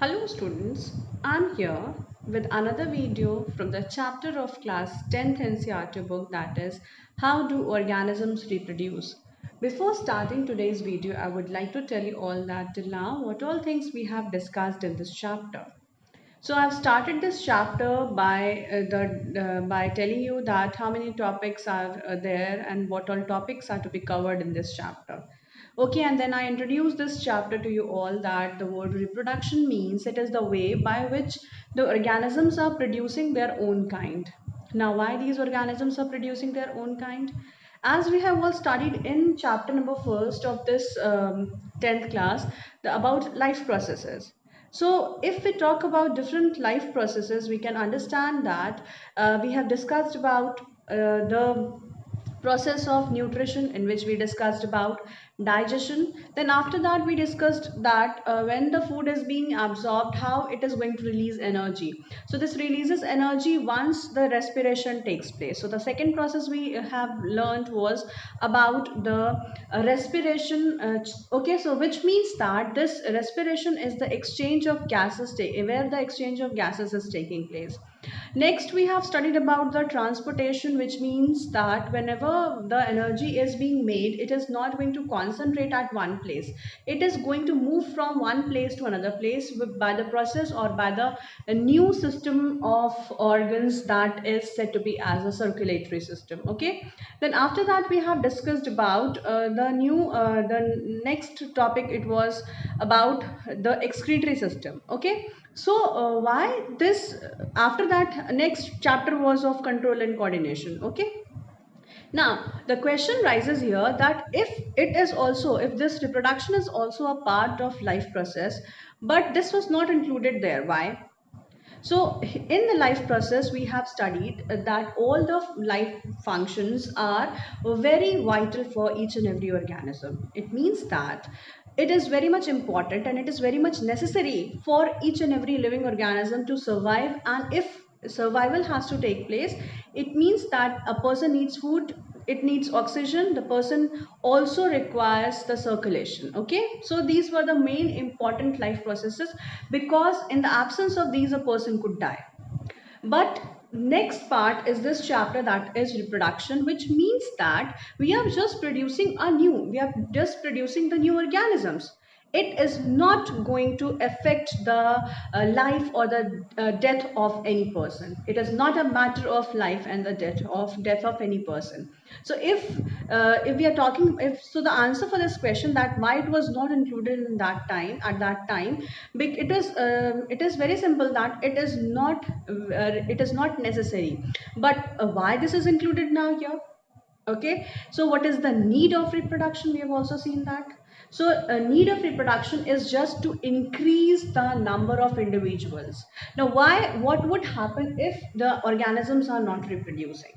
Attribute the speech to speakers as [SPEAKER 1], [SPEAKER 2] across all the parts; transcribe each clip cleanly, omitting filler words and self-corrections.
[SPEAKER 1] Hello students, I'm here with another video from the chapter of class 10th NCERT book, that is How Do Organisms Reproduce. Before starting today's video, I would like to tell you all that till now what all things we have discussed in this chapter. So I've started this chapter by telling you that how many topics are there and what all topics are to be covered in this chapter. Okay, and then I introduced this chapter to you all that the word reproduction means it is the way by which the organisms are producing their own kind. Now, why these organisms are producing their own kind? As we have all studied in chapter number first of this 10th class about life processes. So, if we talk about different life processes, we can understand that we have discussed about the process of nutrition, in which we discussed about digestion. Then after that we discussed that when the food is being absorbed, how it is going to release energy. So this releases energy once the respiration takes place. So the second process we have learned was about the respiration. Okay, so which means that this respiration is the exchange of gases, where the exchange of gases is taking place. Next, we have studied about the transportation, which means that whenever the energy is being made, it is not going to concentrate at one place. It is going to move from one place to another place by the process or by the new system of organs that is said to be as a circulatory system. Okay. Then after that, we have discussed about the next topic. It was about the excretory system. Okay. So why this after that next chapter was of control and coordination. Okay, now the question rises here that if this reproduction is also a part of life process, but this was not included there. Why? So, in the life process, we have studied that all the life functions are very vital for each and every organism. It means that it is very much important and it is very much necessary for each and every living organism to survive. And if survival has to take place, it means that a person needs food, it needs oxygen, the person also requires the circulation. Okay, so these were the main important life processes, because in the absence of these a person could die. But next part is this chapter, that is reproduction, which means that we are just producing the new organisms. It is not going to affect the life or the death of any person. It is not a matter of life and the death of any person. So if we are talking, if so the answer for this question, that why it was not included in that time, at that time, it is very simple, that it is not necessary. But why this is included now here? Okay, so what is the need of reproduction? We have also seen that. So a need of reproduction is just to increase the number of individuals. Now why, what would happen if the organisms are not reproducing?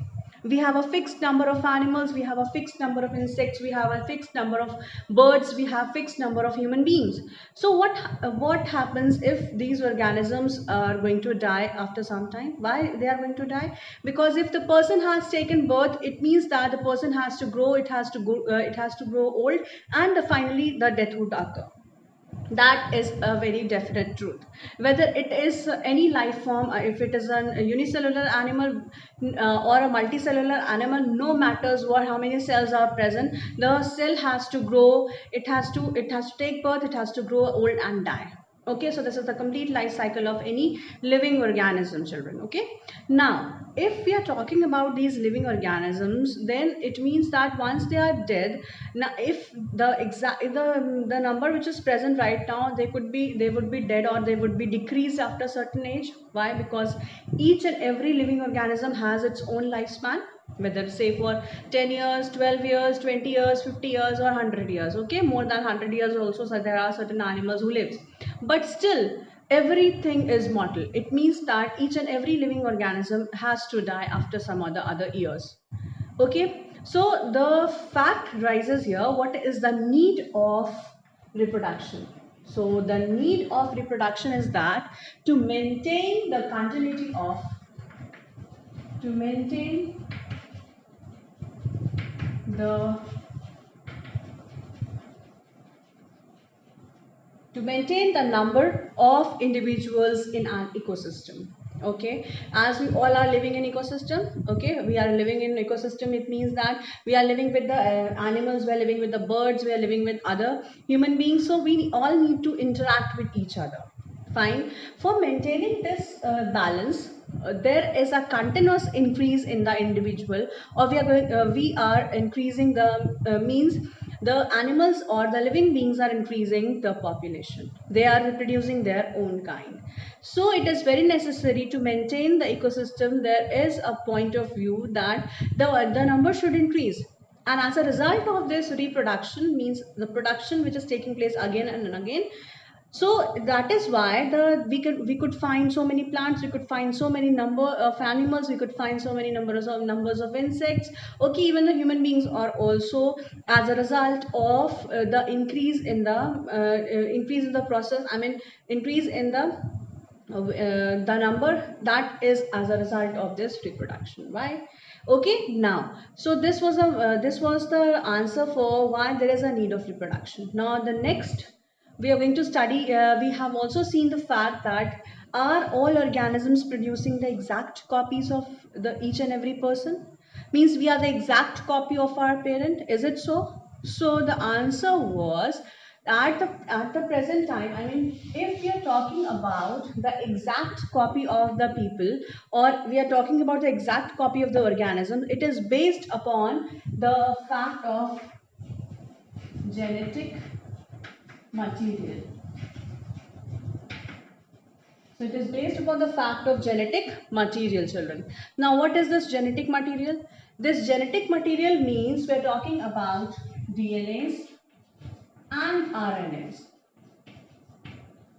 [SPEAKER 1] We have a fixed number of animals, we have a fixed number of insects, we have a fixed number of birds, we have fixed number of human beings. So what happens if these organisms are going to die after some time? Why they are going to die? Because if the person has taken birth, it means that the person has to grow, it has to grow old, and finally the death would occur. That is a very definite truth. Whether it is any life form, if it is a unicellular animal or a multicellular animal, no matters what, how many cells are present, the cell has to grow, it has to take birth, it has to grow old and die. Okay, so this is the complete life cycle of any living organism, children. Okay, now if we are talking about these living organisms, then it means that once they are dead, now if the number which is present right now, they would be dead, or they would be decreased after a certain age. Why? Because each and every living organism has its own lifespan, whether say for 10 years, 12 years, 20 years, 50 years, or 100 years. Okay, more than 100 years also, so there are certain animals who lives. But still, everything is mortal. It means that each and every living organism has to die after some other years. Okay, so the fact rises here, what is the need of reproduction? So the need of reproduction is that to maintain the continuity of, to maintain the to maintain the number of individuals in an ecosystem. Okay, as we all are living in ecosystem, okay, we are living in ecosystem, it means that we are living with the animals, we are living with the birds, we are living with other human beings, so we all need to interact with each other. Fine. For maintaining this balance, there is a continuous increase in the individual, or we are increasing the means the animals or the living beings are increasing the population. They are reproducing their own kind. So it is very necessary to maintain the ecosystem. There is a point of view that the number should increase. And as a result of this reproduction, means the production which is taking place again and again, so that is why we could find so many plants, we could find so many number of animals, we could find so many numbers of insects. Okay, even the human beings are also as a result of the increase in the process, I mean increase in the number, that is as a result of this reproduction. Why? Okay, now so this was the answer for why there is a need of reproduction. Now the next we are going to study, we have also seen the fact that are all organisms producing the exact copies of the each and every person? Means we are the exact copy of our parent, is it so? So the answer was at the present time, I mean, if we are talking about the exact copy of the people, or we are talking about the exact copy of the organism, it is based upon the fact of genetic material. So it is based upon the fact of genetic material, children. Now what is this genetic material? This genetic material means we are talking about DNAs and RNAs.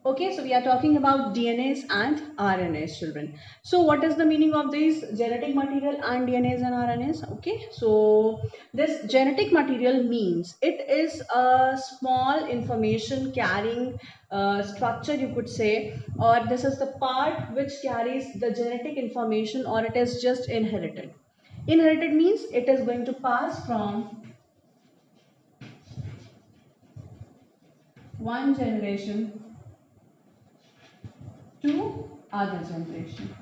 [SPEAKER 1] Okay, so we are talking about DNAs and RNAs, children. So what is the meaning of these genetic material and DNAs and RNAs? Okay, so this genetic material means it is a small information carrying structure, you could say, or this is the part which carries the genetic information, or it is just inherited. Inherited means it is going to pass from one generation to other generation.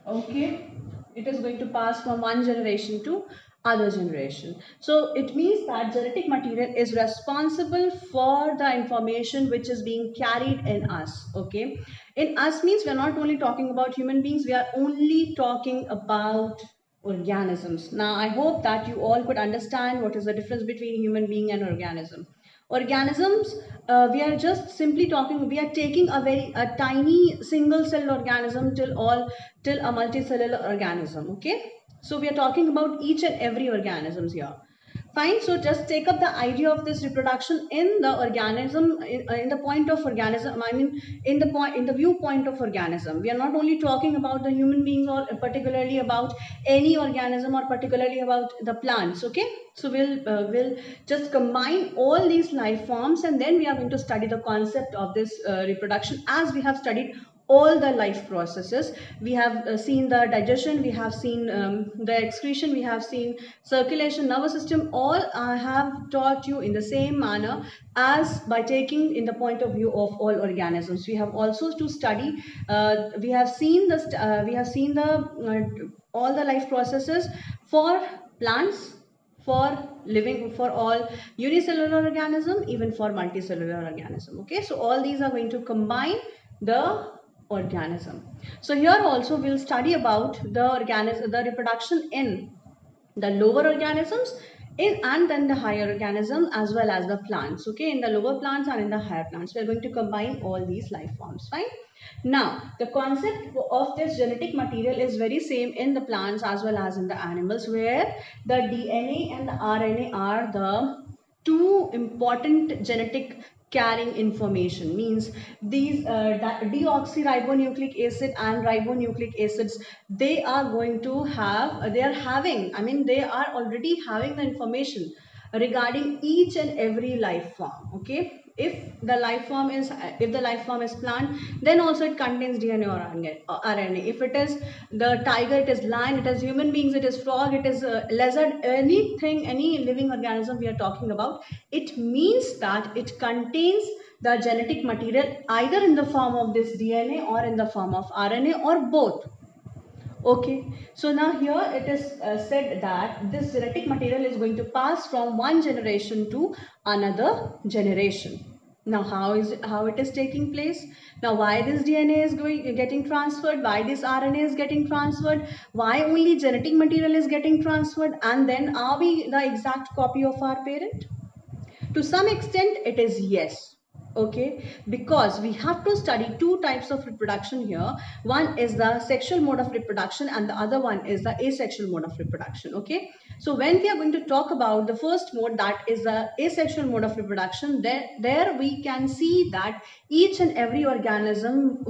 [SPEAKER 1] Okay, it is going to pass from one generation to other generation. So it means that genetic material is responsible for the information which is being carried in us. Okay, in us means we are not only talking about human beings, we are only talking about organisms. Now I hope that you all could understand what is the difference between human being and organism. Organisms, we are just simply talking, we are taking a tiny single cell organism till a multicellular organism. Okay, so we are talking about each and every organisms here. Fine, so just take up the idea of this reproduction in the organism, in the point of organism, I mean in the viewpoint of organism. We are not only talking about the human beings or particularly about any organism or particularly about the plants. Okay, so we'll just combine all these life forms, and then we are going to study the concept of this reproduction, as we have studied all the life processes. We have seen the digestion, we have seen the excretion, we have seen circulation, nervous system, all I have taught you in the same manner as by taking in the point of view of all organisms. We have also to study, we have seen the all the life processes for plants, for living, for all unicellular organism, even for multicellular organism. Okay, so all these are going to combine the organism. So here also we'll study about the reproduction in the lower organisms and then the higher organism as well as the plants. Okay, in the lower plants and in the higher plants, we are going to combine all these life forms. Fine. Now the concept of this genetic material is very same in the plants as well as in the animals, where the DNA and the RNA are the two important genetic carrying information. Means these deoxyribonucleic acid and ribonucleic acids, they are going to have, they are having, I mean they are already having the information regarding each and every life form. Okay, if the life form is plant, then also it contains DNA or RNA. If it is the tiger, it is lion, it is human beings, it is frog, it is lizard, anything, any living organism we are talking about, it means that it contains the genetic material either in the form of this DNA or in the form of RNA or both. Okay, so now here it is said that this genetic material is going to pass from one generation to another generation. Now how it is taking place? Now why this DNA is getting transferred? Why this RNA is getting transferred? Why only genetic material is getting transferred? And then are we the exact copy of our parent? To some extent, it is yes. Okay, because we have to study two types of reproduction here. One is the sexual mode of reproduction and the other one is the asexual mode of reproduction. Okay, so when we are going to talk about the first mode, that is the asexual mode of reproduction, there we can see that each and every organism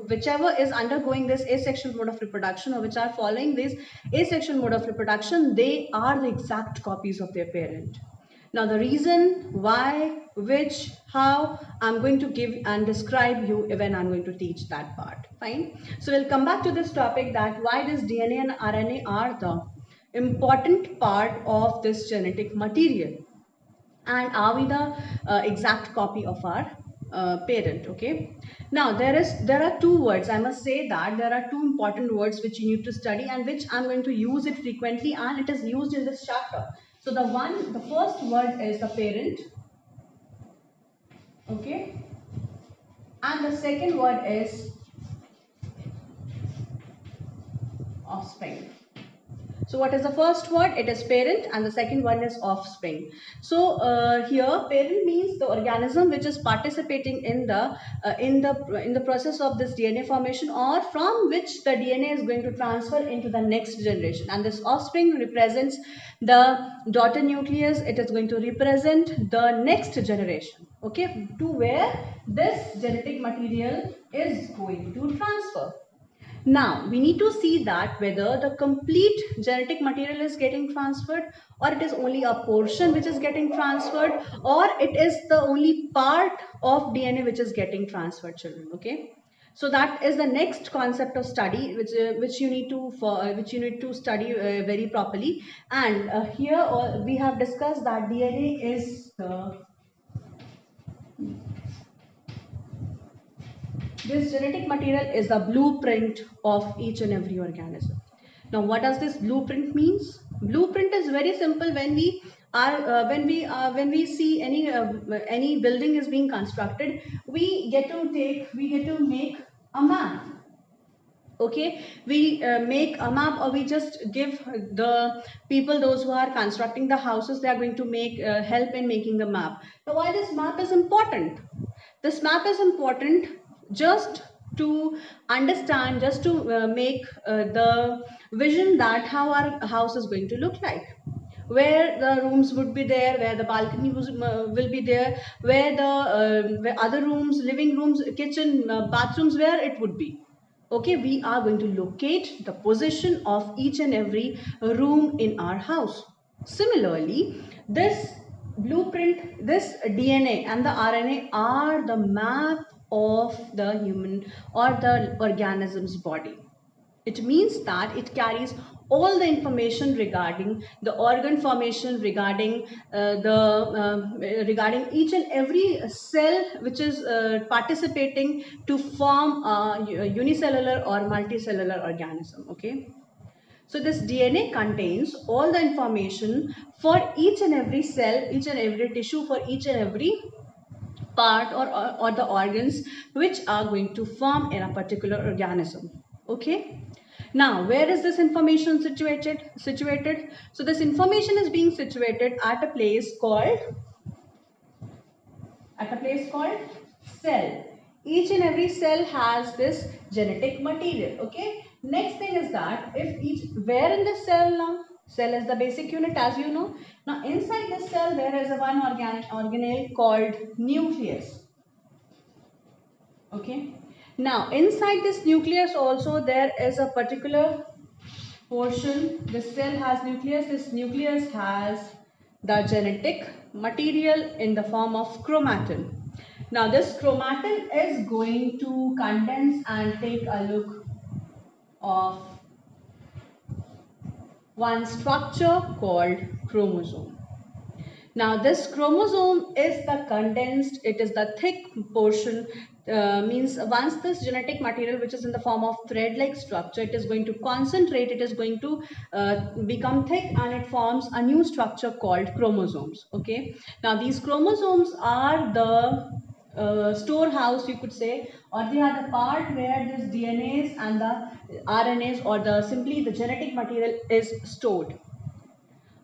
[SPEAKER 1] whichever is undergoing this asexual mode of reproduction or which are following this asexual mode of reproduction, they are the exact copies of their parent. Now the reason, why, which, how, I'm going to give and describe you when I'm going to teach that part. Fine. So we'll come back to this topic, that why this DNA and RNA are the important part of this genetic material. And are we the exact copy of our parent? Okay. Now there are two words. I must say that there are two important words which you need to study and which I'm going to use it frequently, and it is used in this chapter. So the first word is the parent. Okay. And the second word is offspring. So what is the first word? It is parent, and the second one is offspring. So here parent means the organism which is participating in the process of this DNA formation, or from which the DNA is going to transfer into the next generation. And this offspring represents the daughter nucleus. It is going to represent the next generation. Okay, to where this genetic material is going to transfer. Now, we need to see that whether the complete genetic material is getting transferred, or it is only a portion which is getting transferred, or it is the only part of DNA which is getting transferred, children. Okay. So that is the next concept of study, which you need to study very properly. And here we have discussed that DNA is this genetic material is the blueprint of each and every organism. Now, what does this blueprint means? Blueprint is very simple. When we see any building is being constructed, we get to make a map. Okay, we make a map, or we just give the people, those who are constructing the houses, they are going to make help in making the map. Now why this map is important? This map is important just to understand, just to make the vision that how our house is going to look like, where the rooms would be there, where the balcony will be there, where other rooms, living rooms, kitchen, bathrooms, where it would be. Okay, we are going to locate the position of each and every room in our house. Similarly, this blueprint, this DNA and the RNA are the map of the human or the organism's body. It means that it carries all the information regarding the organ formation, regarding each and every cell which is participating to form a unicellular or multicellular organism. Okay. So this DNA contains all the information for each and every cell, each and every tissue, for each and every part or the organs which are going to form in a particular organism. Okay. Now, where is this information situated? So this information is being situated at a place called cell. Each and every cell has this genetic material. Okay. Next thing is that where in the cell now? Cell is the basic unit, as you know. Now inside the cell there is a one organelle called nucleus. Okay. Now inside this nucleus also there is a particular portion. This cell has nucleus. This nucleus has the genetic material in the form of chromatin. Now this chromatin is going to condense and take a look of one structure called chromosome. Now, this chromosome is the condensed, it is the thick portion. Means once this genetic material, which is in the form of thread-like structure, it is going to concentrate, it is going to become thick, and it forms a new structure called chromosomes. Okay. Now, these chromosomes are the storehouse, you could say, or they are the part where this DNAs and the RNAs, or the simply the genetic material is stored.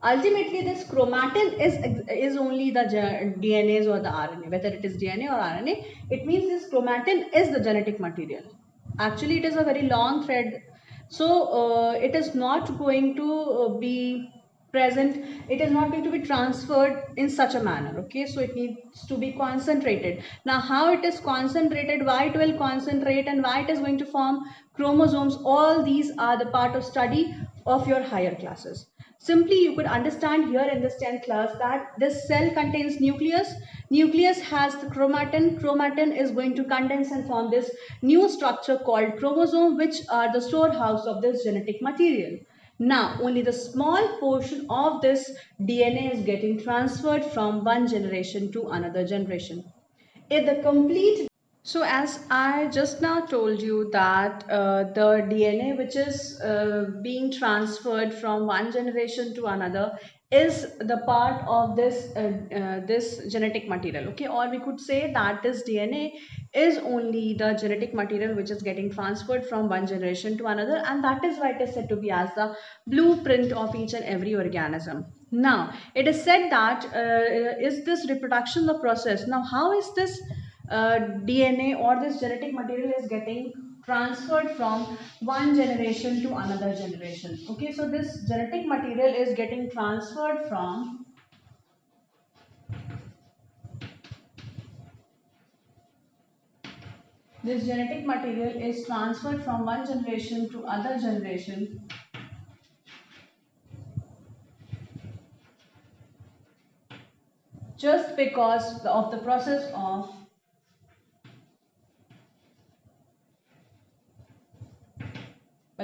[SPEAKER 1] Ultimately, this chromatin is only the DNAs or the RNA, whether it is DNA or RNA. It means this chromatin is the genetic material. Actually, it is a very long thread, so it is not going to be present. It is not going to be transferred in such a manner. Okay, so it needs to be concentrated. Now, how it is concentrated, why it will concentrate, and why it is going to form chromosomes, all these are the part of study of your higher classes. Simply, you could understand here in this 10th class that this cell contains nucleus. Nucleus has the chromatin. Chromatin is going to condense and form this new structure called chromosome, which are the storehouse of this genetic material. Now, only the small portion of this DNA is getting transferred from one generation to another generation. If the complete So, as I just now told you that the DNA which is being transferred from one generation to another is the part of this genetic material. Okay, or we could say that this DNA is only the genetic material which is getting transferred from one generation to another, and that is why it is said to be as the blueprint of each and every organism. Now, it is said that is this reproduction the process? Now, how is this DNA or this genetic material is getting transferred from one generation to another generation? Okay, so this genetic material is getting transferred from this genetic material is transferred from one generation to other generation just because of the process of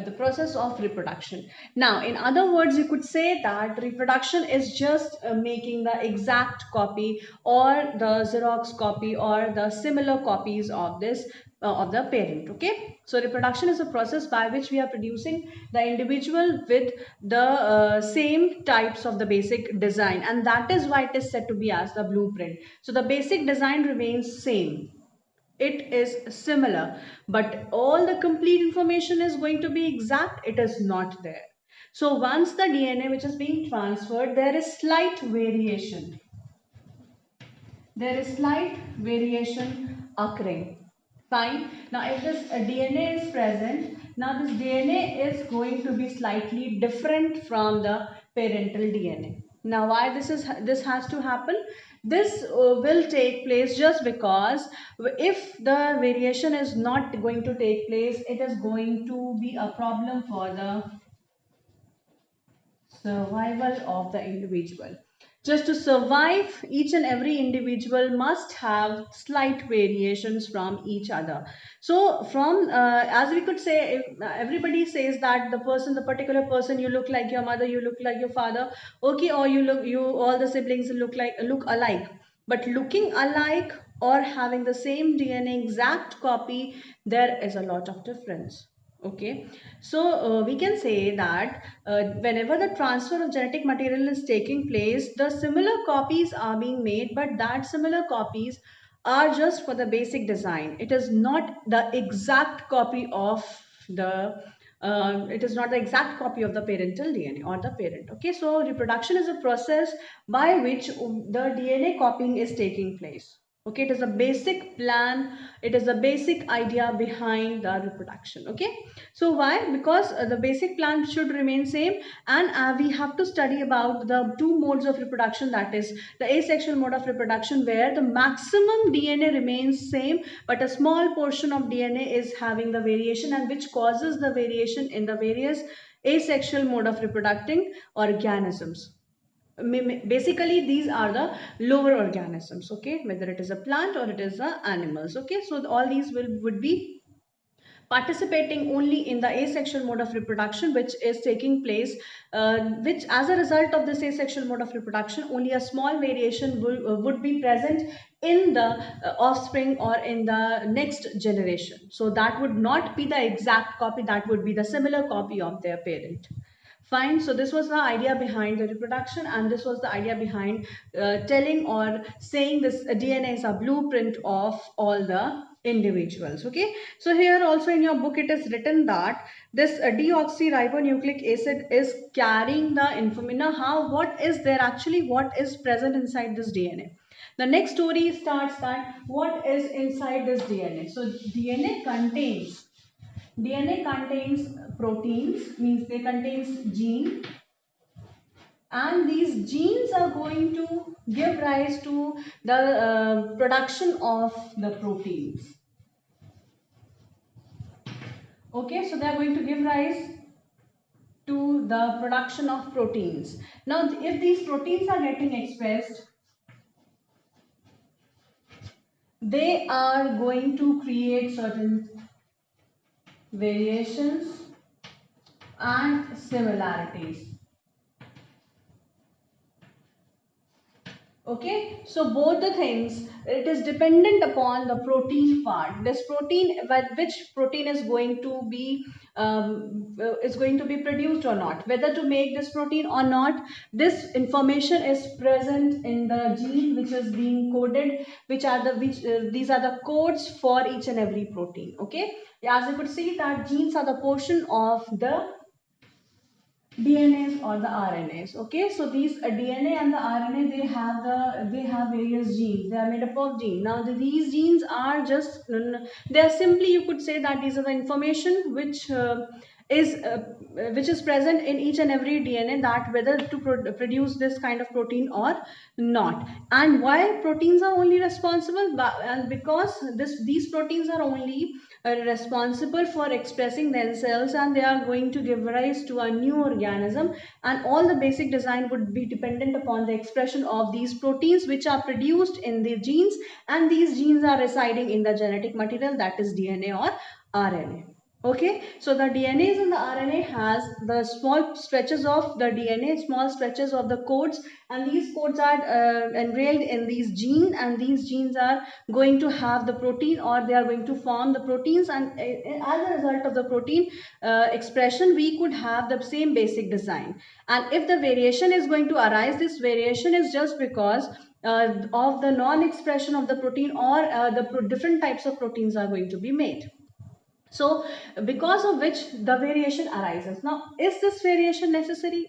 [SPEAKER 1] the process of reproduction. Now, in other words, you could say that reproduction is just making the exact copy or the Xerox copy or the similar copies of this of the parent. Okay, so reproduction is a process by which we are producing the individual with the same types of the basic design, and that is why it is said to be as the blueprint. So the basic design remains same, it is similar, but all the complete information is going to be exact, it is not there. So once the DNA which is being transferred, there is slight variation, there is slight variation occurring. Fine. Now, if this DNA is present, now this DNA is going to be slightly different from the parental DNA. Now, why this has to happen? This will take place just because if the variation is not going to take place, it is going to be a problem for the survival of the individual. Just to survive, each and every individual must have slight variations from each other. So, from as we could say, if everybody says that the particular person, you look like your mother, you look like your father, okay, or all the siblings look alike. But looking alike or having the same DNA exact copy, there is a lot of difference. Okay, so we can say that whenever the transfer of genetic material is taking place, the similar copies are being made, but that similar copies are just for the basic design. It is not the exact copy of the it is not the exact copy of the parental DNA or the parent. Okay, so reproduction is a process by which the DNA copying is taking place. Okay, it is a basic plan, it is a basic idea behind the reproduction. Okay, so why? Because the basic plan should remain same, and we have to study about the two modes of reproduction, that is the asexual mode of reproduction, where the maximum DNA remains same, but a small portion of DNA is having the variation, and which causes the variation in the various asexual mode of reproducing organisms. Basically, these are the lower organisms. Okay, whether it is a plant or it is a animals. Okay, so all these would be participating only in the asexual mode of reproduction, which is taking place, which as a result of this asexual mode of reproduction, only a small variation would be present in the offspring or in the next generation. So that would not be the exact copy, that would be the similar copy of their parent. Fine. So this was the idea behind the reproduction, and this was the idea behind telling or saying this DNA is a blueprint of all the individuals. Okay. So here also in your book it is written that this deoxyribonucleic acid is carrying the information. Now how, what is there actually, what is present inside this DNA? The next story starts that what is inside this DNA. So DNA contains proteins, means they contains gene, and these genes are going to give rise to the production of the proteins. Okay, so they are going to give rise to the production of proteins. Now, if these proteins are getting expressed, they are going to create certain variations and similarities. Okay, so both the things, it is dependent upon the protein part. This protein, which protein is going to be produced or not, whether to make this protein or not. This information is present in the gene which is being coded, which are these are the codes for each and every protein. Okay, as you could see that genes are the portion of the DNAs or the RNAs. Okay, so these DNA and the RNA, they have various genes. They are made up of genes. Now these genes are just, they are simply, you could say that these are the information which is present in each and every DNA, that whether to produce this kind of protein or not. And why proteins are only responsible? And because these proteins are only responsible for expressing themselves, and they are going to give rise to a new organism, and all the basic design would be dependent upon the expression of these proteins which are produced in the genes, and these genes are residing in the genetic material, that is DNA or RNA. Okay, so the DNAs and the RNA has the small stretches of the DNA, small stretches of the codes, and these codes are enrolled in these genes, and these genes are going to have the protein, or they are going to form the proteins, and as a result of the protein expression, we could have the same basic design. And if the variation is going to arise, this variation is just because of the non-expression of the protein, or the different types of proteins are going to be made. So because of which the variation arises. Now, is this variation necessary?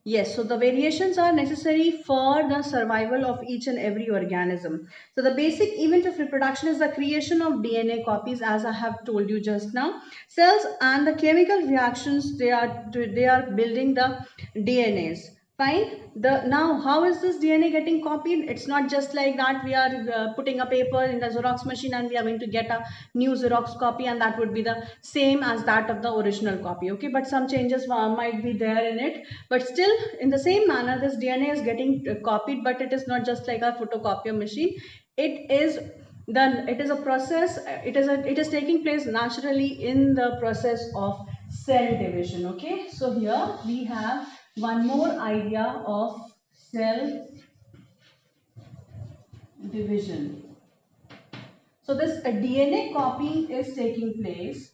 [SPEAKER 1] Yes, so the variations are necessary for the survival of each and every organism. So the basic event of reproduction is the creation of DNA copies, as I have told you just now. Cells and the chemical reactions, they are building the DNAs. Fine. Now how is this DNA getting copied? It's not just like that we are putting a paper in the Xerox machine and we are going to get a new Xerox copy, and that would be the same as that of the original copy. Okay, but some changes might be there in it, but still in the same manner this DNA is getting copied, but it is not just like a photocopier machine. It is a process, it is taking place naturally in the process of cell division. Okay, so here we have one more idea of cell division. So this DNA copying is taking place.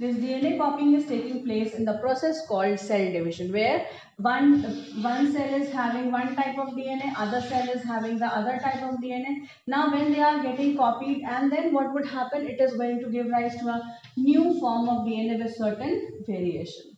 [SPEAKER 1] This DNA copying is taking place in the process called cell division, where one cell is having one type of DNA, other cell is having the other type of DNA. Now when they are getting copied, and then what would happen? It is going to give rise to a new form of DNA with certain variation.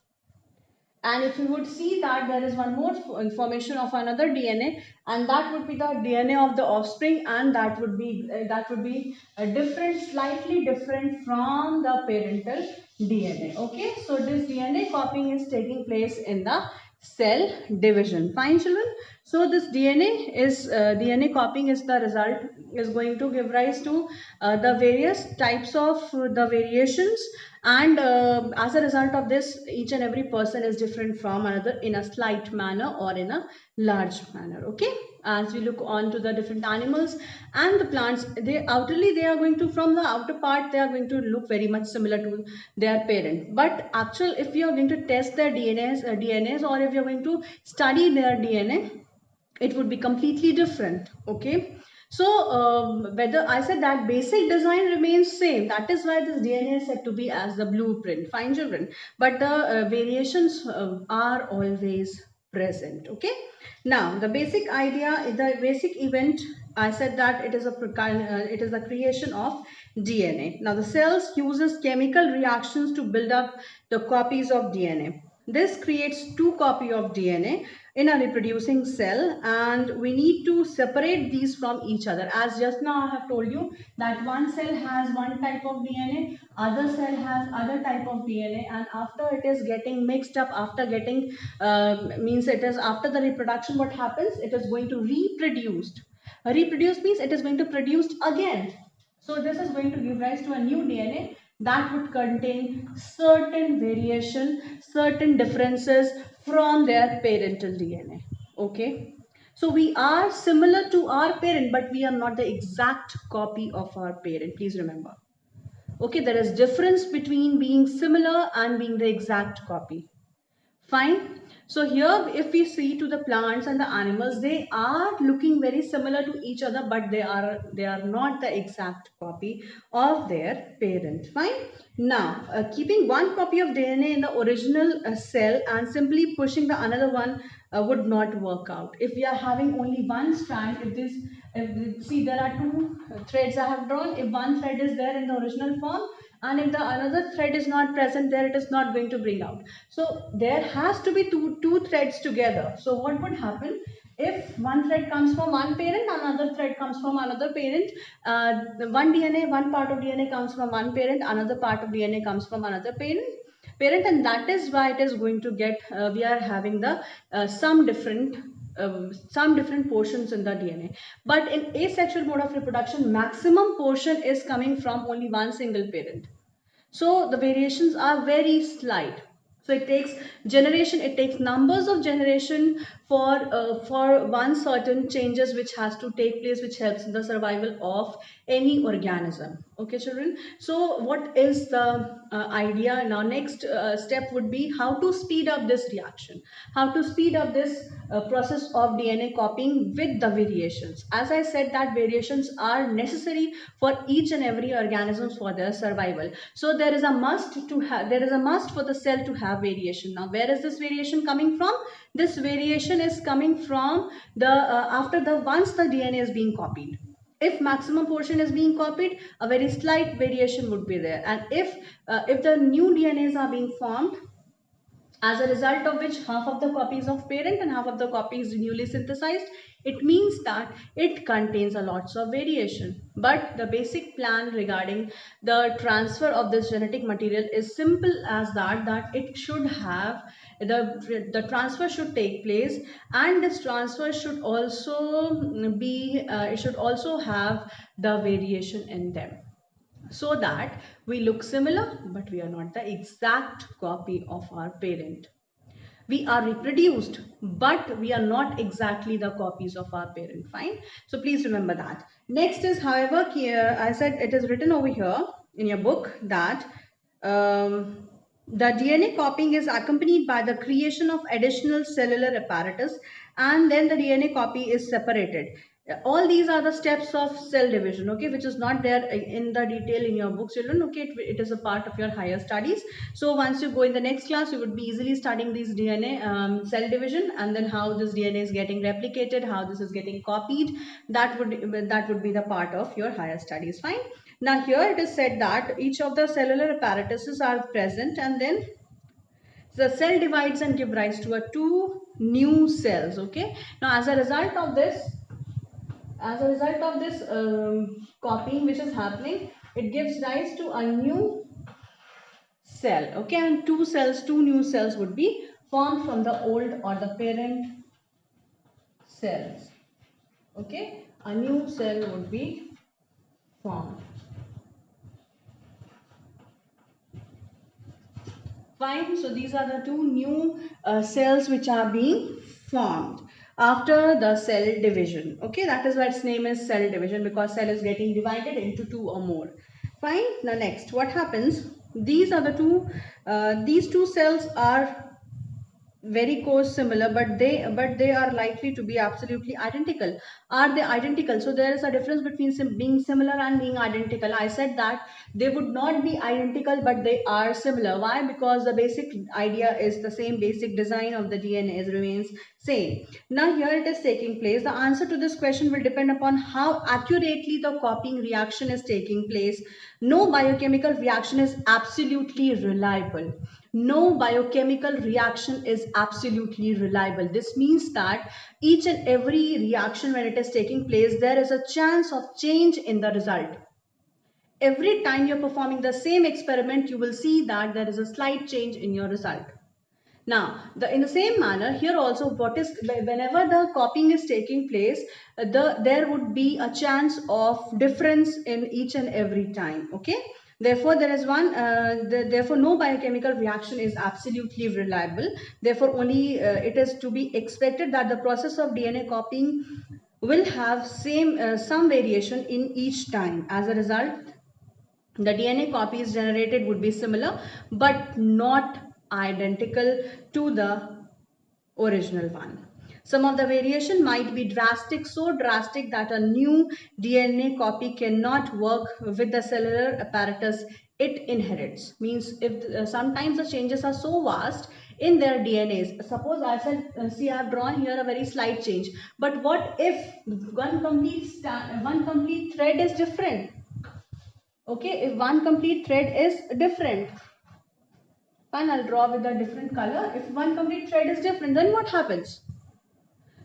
[SPEAKER 1] And if you would see that there is one more information of another DNA, and that would be the DNA of the offspring, and that would be a different, slightly different from the parental DNA. Okay, so this DNA copying is taking place in the cell division. Fine, children. So this DNA copying is the result, is going to give rise to the various types of the variations, and as a result of this, each and every person is different from another in a slight manner or in a large manner. Okay. as we look on to the different animals and the plants, they outerly they are going to, from the outer part, they are going to look very much similar to their parent, but actual if you are going to test their DNAs, or if you are going to study their DNA, it would be completely different. Okay, so whether I said that basic design remains same, that is why this DNA is said to be as the blueprint, fine children, but the variations are always present. Okay, now the basic idea, the basic event, I said that it is it is the creation of DNA. Now the cells uses chemical reactions to build up the copies of DNA. This creates two copies of DNA in a reproducing cell, and we need to separate these from each other. As just now I have told you that one cell has one type of DNA, other cell has other type of DNA, and after it is getting mixed up, after getting means it is after the reproduction, what happens, it is going to reproduce means it is going to produce again. So this is going to give rise to a new DNA that would contain certain variation, certain differences from their parental DNA. Okay. So we are similar to our parent, but we are not the exact copy of our parent. Please remember. Okay, there is difference between being similar and being the exact copy. Fine. So here if we see to the plants and the animals, they are looking very similar to each other, but they are not the exact copy of their parent. Fine. Now keeping one copy of DNA in the original cell and simply pushing the another one would not work out. If we are having only one strand, if see, there are two threads I have drawn. If one thread is there in the original form, and if the another thread is not present there, it is not going to bring out. So there has to be two threads together. So what would happen if one thread comes from one parent, another thread comes from another parent, the one part of DNA comes from one parent, another part of DNA comes from another parent, and that is why it is going to get we are having the some different portions in the DNA. But in asexual mode of reproduction, maximum portion is coming from only one single parent. So the variations are very slight. So it takes generation, it takes numbers of generation for one certain changes which has to take place, which helps in the survival of any organism. Okay, children. So what is the idea now? Next step would be how to speed up this reaction, how to speed up this process of DNA copying with the variations. As I said that variations are necessary for each and every organism for their survival. So there is a must for the cell to have variation. Now where is this variation coming from? This variation is coming from the after the once the DNA is being copied. If maximum portion is being copied, a very slight variation would be there, and if the new DNAs are being formed, as a result of which half of the copies of parent and half of the copies newly synthesized, it means that it contains a lots of variation. But the basic plan regarding the transfer of this genetic material is simple as that it should have the transfer should take place, and this transfer should also be it should also have the variation in them, so that we look similar but we are not the exact copy of our parent. We are reproduced but we are not exactly the copies of our parent. Fine. So please remember that. Next is, however, here I said it is written over here in your book that the DNA copying is accompanied by the creation of additional cellular apparatus, and then the DNA copy is separated. All these are the steps of cell division, okay, which is not there in the detail in your books, children. Okay, it is a part of your higher studies. So once you go in the next class, you would be easily studying these DNA cell division, and then how this DNA is getting replicated, how this is getting copied. That would be the part of your higher studies. Fine. Now here it is said that each of the cellular apparatuses are present, and then the cell divides and give rise to a two new cells. Okay. Now as a result of this copying which is happening, it gives rise to a new cell. Okay, and two new cells would be formed from the old or the parent cells. Okay, a new cell would be formed. Fine. So these are the two new cells which are being formed. after the cell division. Okay, that is why its name is cell division, because cell is getting divided into two or more. Fine. Now next, what happens? These are the two. These two cells are very close similar, but they are likely to be absolutely identical. Are they identical? So there is a difference between being similar and being identical. I said that they would not be identical, but they are similar. Why? Because the basic idea is the same. Basic design of the DNA remains same. Now here it is taking place. The answer to this question will depend upon how accurately the copying reaction is taking place. No biochemical reaction is absolutely reliable. No biochemical reaction is absolutely reliable. This means that each and every reaction, when it is taking place, there is a chance of change in the result. Every time you're performing the same experiment, you will see that there is a slight change in your result. Now, in the same manner, here also, whenever the copying is taking place, there would be a chance of difference in each and every time. Okay. Therefore, therefore, no biochemical reaction is absolutely reliable. Therefore, only it is to be expected that the process of DNA copying will have some variation in each time. As a result, the DNA copies generated would be similar but not identical to the original one. Some of the variation might be drastic, so drastic that a new DNA copy cannot work with the cellular apparatus it inherits. Means if sometimes the changes are so vast in their DNAs. Suppose I said, see, I have drawn here a very slight change. But what if one complete thread is different? Okay, if one complete thread is different, fine, I'll draw with a different color. If one complete thread is different, then what happens?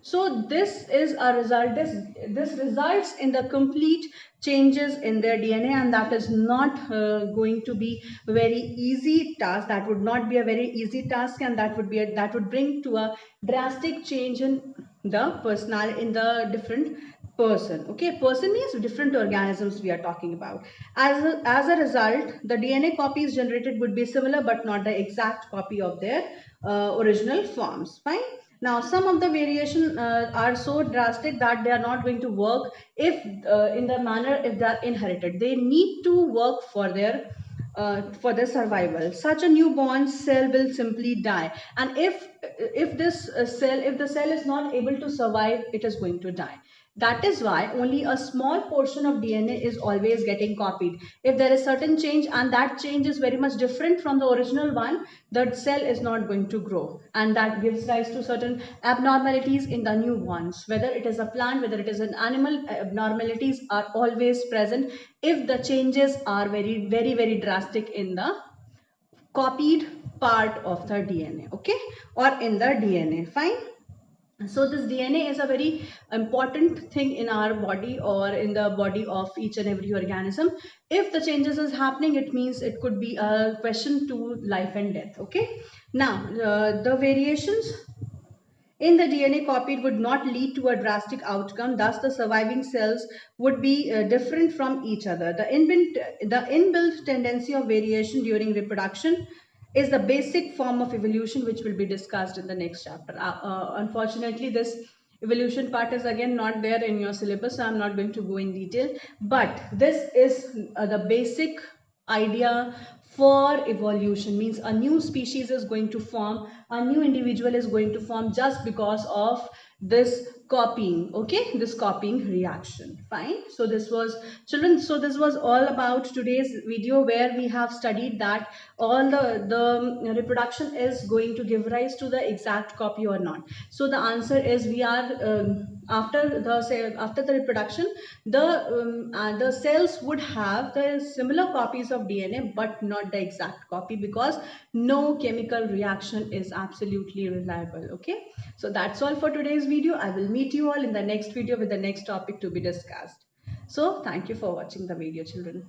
[SPEAKER 1] So this is a result, this results in the complete changes in their DNA, and that is not going to be a very easy task. That would not be a very easy task, and that would bring to a drastic change in the different person. Okay, person means different organisms we are talking about. As a result, the DNA copies generated would be similar but not the exact copy of their original forms. Fine. Now, some of the variation are so drastic that they are not going to work if in the manner if they are inherited. They need to work for their survival. Such a newborn cell will simply die, and if the cell is not able to survive, it is going to die. That is why only a small portion of DNA is always getting copied. If there is certain change and that change is very much different from the original one, the cell is not going to grow, and that gives rise to certain abnormalities in the newborns. Whether it is a plant, whether it is an animal, abnormalities are always present if the changes are very drastic in the copied part of the DNA, okay, or in the DNA. Fine. So this DNA is a very important thing in our body or in the body of each and every organism. If the changes is happening, it means it could be a question to life and death. Okay. Now the variations in the DNA copied would not lead to a drastic outcome. Thus, the surviving cells would be different from each other. The inbuilt tendency of variation during reproduction is the basic form of evolution, which will be discussed in the next chapter. Unfortunately, this evolution part is again not there in your syllabus, so I'm not going to go in detail. But this is the basic idea for evolution. Means a new species is going to form, a new individual is going to form just because of this copying. Okay, this copying reaction. Fine. So this was, children, so this was all about today's video, where we have studied that all the reproduction is going to give rise to the exact copy or not. So the answer is we are after the reproduction, the cells would have the similar copies of DNA but not the exact copy, because no chemical reaction is absolutely reliable. Okay, so that's all for today's video. I will meet you all in the next video with the next topic to be discussed. So thank you for watching the video, children.